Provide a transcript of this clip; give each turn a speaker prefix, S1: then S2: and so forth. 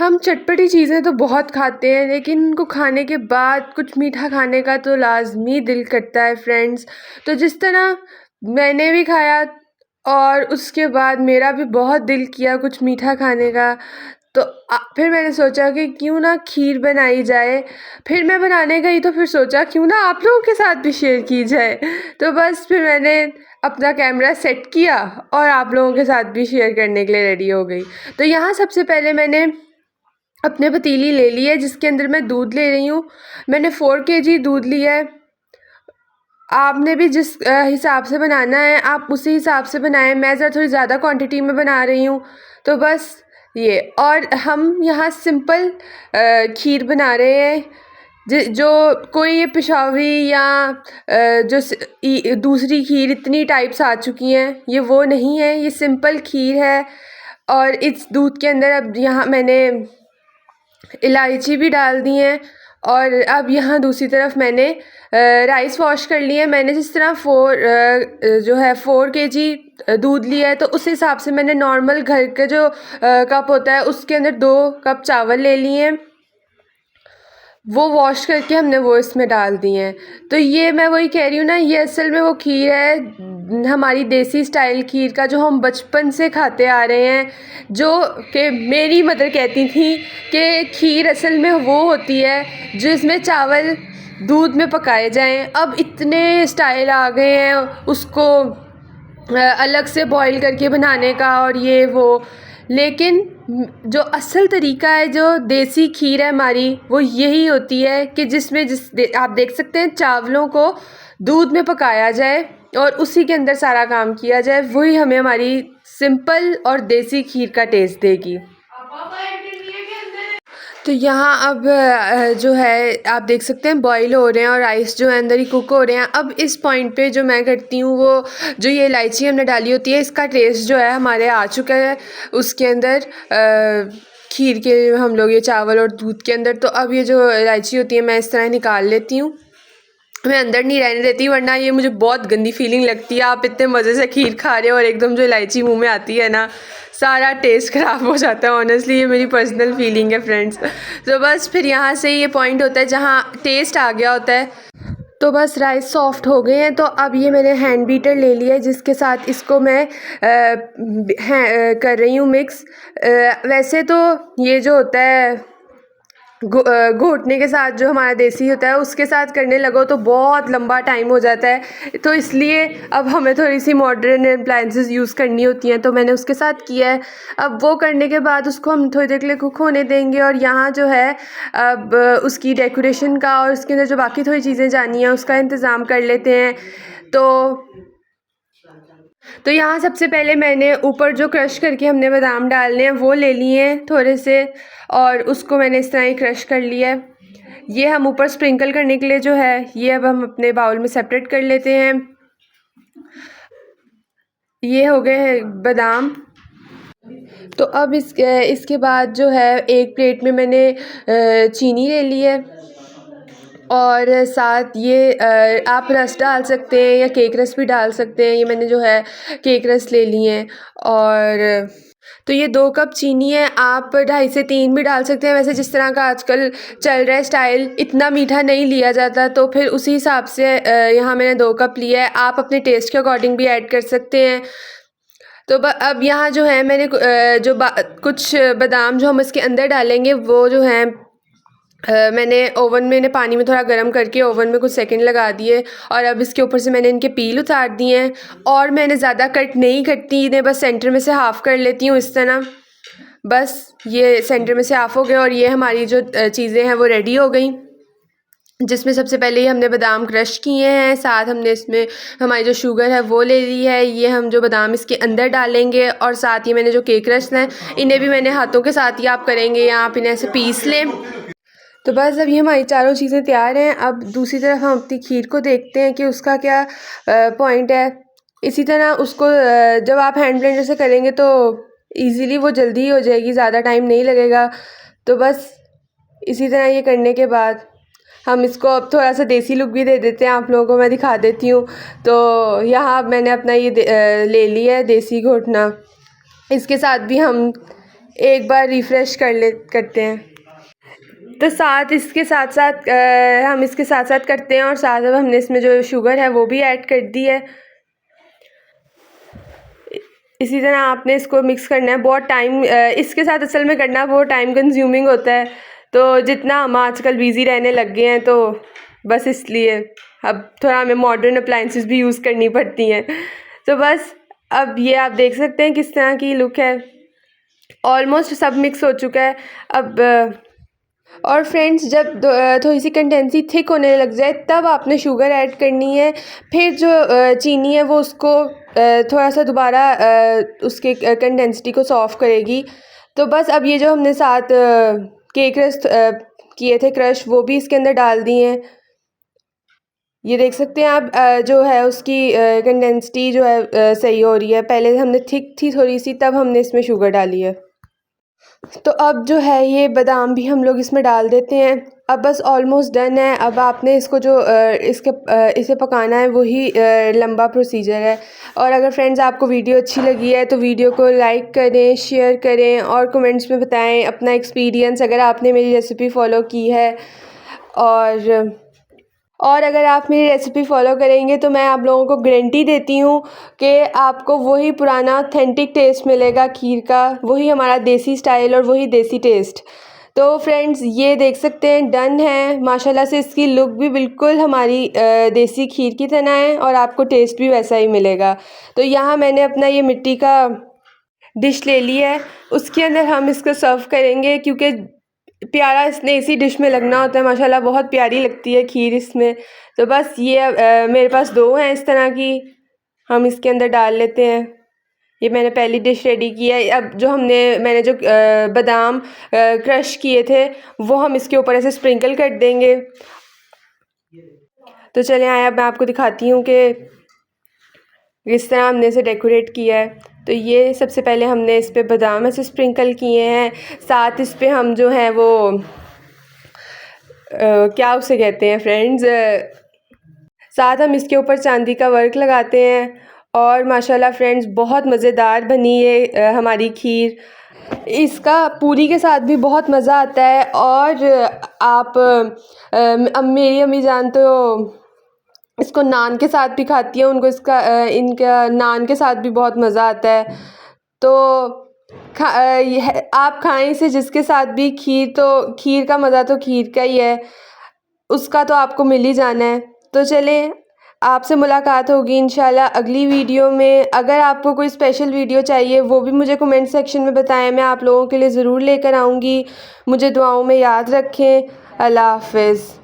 S1: हम चटपटी चीज़ें तो बहुत खाते हैं, लेकिन उनको खाने के बाद कुछ मीठा खाने का तो लाज़मी दिल करता है फ्रेंड्स। तो जिस तरह मैंने भी खाया और उसके बाद मेरा भी बहुत दिल किया कुछ मीठा खाने का, तो फिर मैंने सोचा कि क्यों ना खीर बनाई जाए। फिर मैं बनाने गई तो फिर सोचा क्यों ना आप लोगों के साथ भी शेयर की जाए। तो बस फिर मैंने अपना कैमरा सेट किया और आप लोगों के साथ भी शेयर करने के लिए रेडी हो गई। तो यहाँ सबसे पहले मैंने अपने पतीली ले ली है जिसके अंदर मैं दूध ले रही हूँ। मैंने 4 केजी दूध लिया है। आपने भी जिस हिसाब से बनाना है आप उसी हिसाब से बनाएं। मैं थोड़ी ज़्यादा क्वांटिटी में बना रही हूँ, तो बस ये। और हम यहाँ सिंपल खीर बना रहे हैं। जो कोई ये पेशावरी या दूसरी खीर इतनी टाइप्स आ चुकी हैं, ये वो नहीं है, ये सिंपल खीर है। और इस दूध के अंदर अब यहाँ मैंने इलायची भी डाल दी है। और अब यहाँ दूसरी तरफ मैंने राइस वॉश कर लिए। मैंने जिस तरह 4 केजी दूध लिया है, तो उस हिसाब से मैंने नॉर्मल घर का जो कप होता है उसके अंदर 2 कप चावल ले लिए हैं। वो वॉश करके हमने वो इसमें डाल दिए हैं। तो ये मैं वही कह रही हूँ ना, ये असल में वो खीर है हमारी देसी स्टाइल खीर का, जो हम बचपन से खाते आ रहे हैं। जो कि मेरी मदर कहती थी कि खीर असल में वो होती है जिसमें चावल दूध में पकाए जाएं। अब इतने स्टाइल आ गए हैं उसको अलग से बॉईल करके बनाने का और ये वो, लेकिन जो असल तरीका है, जो देसी खीर है हमारी, वो यही होती है कि जिसमें आप देख सकते हैं चावलों को दूध में पकाया जाए और उसी के अंदर सारा काम किया जाए। वही हमें हमारी सिंपल और देसी खीर का टेस्ट देगी। तो यहाँ अब जो है आप देख सकते हैं बॉईल हो रहे हैं और राइस जो है अंदर ही कुक हो रहे हैं। अब इस पॉइंट पे जो मैं करती हूँ, वो जो ये इलायची हमने डाली होती है, इसका टेस्ट जो है हमारे आ चुका है उसके अंदर, खीर के हम लोग ये चावल और दूध के अंदर। तो अब ये जो इलायची होती है मैं इस तरह निकाल लेती हूँ। मैं अंदर नहीं रहने देती, वरना ये मुझे बहुत गंदी फीलिंग लगती है। आप इतने मज़े से खीर खा रहे हो और एकदम जो इलायची मुंह में आती है ना, सारा टेस्ट ख़राब हो जाता है। ऑनेस्टली ये मेरी पर्सनल फीलिंग है फ्रेंड्स। तो बस फिर यहाँ से ये पॉइंट होता है जहाँ टेस्ट आ गया होता है। तो बस राइस सॉफ्ट हो गए हैं। तो अब ये मैंने हैंड बीटर ले लिया है जिसके साथ इसको मैं कर रही हूँ मिक्स। वैसे तो ये जो होता है घोटने के साथ, जो हमारा देसी होता है उसके साथ करने लगो तो बहुत लंबा टाइम हो जाता है। तो इसलिए अब हमें थोड़ी सी मॉडर्न अप्लायंसेस यूज़ करनी होती हैं, तो मैंने उसके साथ किया है। अब वो करने के बाद उसको हम थोड़ी देर के लिए कुक होने देंगे। और यहाँ जो है अब उसकी डेकोरेशन का और उसके अंदर जो बाकी थोड़ी चीज़ें जानी हैं उसका इंतज़ाम कर लेते हैं। तो यहाँ सबसे पहले मैंने ऊपर जो क्रश करके हमने बादाम डालने हैं वो ले लिए हैं थोड़े से, और उसको मैंने इस तरह ही क्रश कर लिया है। ये हम ऊपर स्प्रिंकल करने के लिए जो है ये अब हम अपने बाउल में सेपरेट कर लेते हैं। ये हो गए हैं बादाम। तो अब इसके बाद जो है एक प्लेट में मैंने चीनी ले ली है और साथ ये आप रस डाल सकते हैं या केक रस भी डाल सकते हैं। ये मैंने जो है केक रस ले लिए हैं। और तो ये 2 कप चीनी है, आप 2.5 से 3 भी डाल सकते हैं। वैसे जिस तरह का आजकल चल रहा है स्टाइल, इतना मीठा नहीं लिया जाता, तो फिर उसी हिसाब से यहाँ मैंने 2 कप लिया है। आप अपने टेस्ट के अकॉर्डिंग भी ऐड कर सकते हैं। तो अब यहाँ जो है मैंने कुछ बादाम जो हम इसके अंदर डालेंगे वो जो हैं मैंने ओवन में पानी में थोड़ा गर्म करके ओवन में कुछ सेकंड लगा दिए। और अब इसके ऊपर से मैंने इनके पील उतार दिए हैं। और मैंने ज़्यादा कट नहीं करती इन्हें, बस सेंटर में से हाफ़ कर लेती हूँ इस तरह। बस ये सेंटर में से हाफ़ हो गए और ये हमारी जो चीज़ें हैं वो रेडी हो गई, जिसमें सबसे पहले ही हमने बादाम क्रश किए हैं। साथ हमने इसमें हमारी जो शुगर है वो ले ली है। ये हम जो बादाम इसके अंदर डालेंगे और साथ ही मैंने जो केक रश हैं इन्हें भी मैंने हाथों के साथ ही आप करेंगे या आप इन्हें ऐसे पीस लें। तो बस अब ये हमारी चारों चीज़ें तैयार हैं। अब दूसरी तरफ हम अपनी खीर को देखते हैं कि उसका क्या पॉइंट है। इसी तरह उसको जब आप हैंड ब्लेंडर से करेंगे तो इजीली वो जल्दी हो जाएगी, ज़्यादा टाइम नहीं लगेगा। तो बस इसी तरह ये करने के बाद हम इसको अब थोड़ा सा देसी लुक भी दे देते हैं, आप लोगों को मैं दिखा देती हूँ। तो यहाँ मैंने अपना ये ले लिया है देसी घोटना। इसके साथ भी हम एक बार रिफ़्रेश करते हैं। तो इसके साथ साथ हम इसके साथ साथ करते हैं, और साथ अब हमने इसमें जो शुगर है वो भी ऐड कर दी है। इसी तरह आपने इसको मिक्स करना है। बहुत टाइम इसके साथ असल में करना बहुत टाइम कंज्यूमिंग होता है, तो जितना हम आजकल बिज़ी रहने लग गए हैं तो बस इसलिए अब थोड़ा हमें मॉडर्न अप्लाइंसेस भी यूज़ करनी पड़ती हैं। तो बस अब ये आप देख सकते हैं किस तरह की लुक है। ऑलमोस्ट सब मिक्स हो चुका है अब। और फ्रेंड्स, जब थोड़ी सी कंटेंसी थिक होने लग जाए तब आपने शुगर ऐड करनी है। फिर जो चीनी है वो उसको थोड़ा सा दोबारा उसके कंडेंसिटी को सॉफ़्ट करेगी। तो बस अब ये जो हमने साथ केक रस किए थे क्रश, वो भी इसके अंदर डाल दिए हैं। ये देख सकते हैं आप जो है उसकी कंडेंसिटी जो है सही हो रही है। पहले हमने थिक थी थोड़ी सी, तब हमने इसमें शुगर डाली है। तो अब जो है ये बादाम भी हम लोग इसमें डाल देते हैं। अब बस ऑलमोस्ट डन है। अब आपने इसको जो इसे पकाना है वही लंबा प्रोसीजर है। और अगर फ्रेंड्स आपको वीडियो अच्छी लगी है तो वीडियो को लाइक करें, शेयर करें और कमेंट्स में बताएं अपना एक्सपीरियंस अगर आपने मेरी रेसिपी फ़ॉलो की है। और अगर आप मेरी रेसिपी फॉलो करेंगे तो मैं आप लोगों को गारंटी देती हूँ कि आपको वही पुराना ऑथेंटिक टेस्ट मिलेगा खीर का, वही हमारा देसी स्टाइल और वही देसी टेस्ट। तो फ्रेंड्स, ये देख सकते हैं डन है। माशाल्लाह से इसकी लुक भी बिल्कुल हमारी देसी खीर की तरह है और आपको टेस्ट भी वैसा ही मिलेगा। तो यहाँ मैंने अपना ये मिट्टी का डिश ले ली है, उसके अंदर हम इसको सर्व करेंगे क्योंकि प्यारा इसने इसी डिश में लगना होता है। माशाल्लाह बहुत प्यारी लगती है खीर इसमें। तो बस ये मेरे पास 2 हैं इस तरह की, हम इसके अंदर डाल लेते हैं। ये मैंने पहली डिश रेडी की है। अब जो मैंने जो बादाम क्रश किए थे वो हम इसके ऊपर ऐसे स्प्रिंकल कर देंगे। तो चलें आए, अब मैं आपको दिखाती हूँ कि इस तरह हमने इसे डेकोरेट किया है। तो ये सबसे पहले हमने इस पे बादाम ऐसे स्प्रिंकल किए हैं, साथ इस पे हम जो है वो क्या उसे कहते हैं फ्रेंड्स, साथ हम इसके ऊपर चांदी का वर्क लगाते हैं। और माशाल्लाह फ्रेंड्स बहुत मज़ेदार बनी ये हमारी खीर। इसका पूरी के साथ भी बहुत मज़ा आता है। और आप अब मेरी अम्मी जान तो इसको नान के साथ भी खाती है, उनको इनका नान के साथ भी बहुत मज़ा आता है। तो आप खाएं इसे जिसके साथ भी। खीर का मज़ा तो खीर का ही है, उसका तो आपको मिल ही जाना है। तो चलें, आपसे मुलाकात होगी इंशाल्लाह अगली वीडियो में। अगर आपको कोई स्पेशल वीडियो चाहिए वो भी मुझे कमेंट सेक्शन में बताएं, मैं आप लोगों के लिए ज़रूर लेकर आऊँगी। मुझे दुआओं में याद रखें। अल्लाह हाफ़िज़।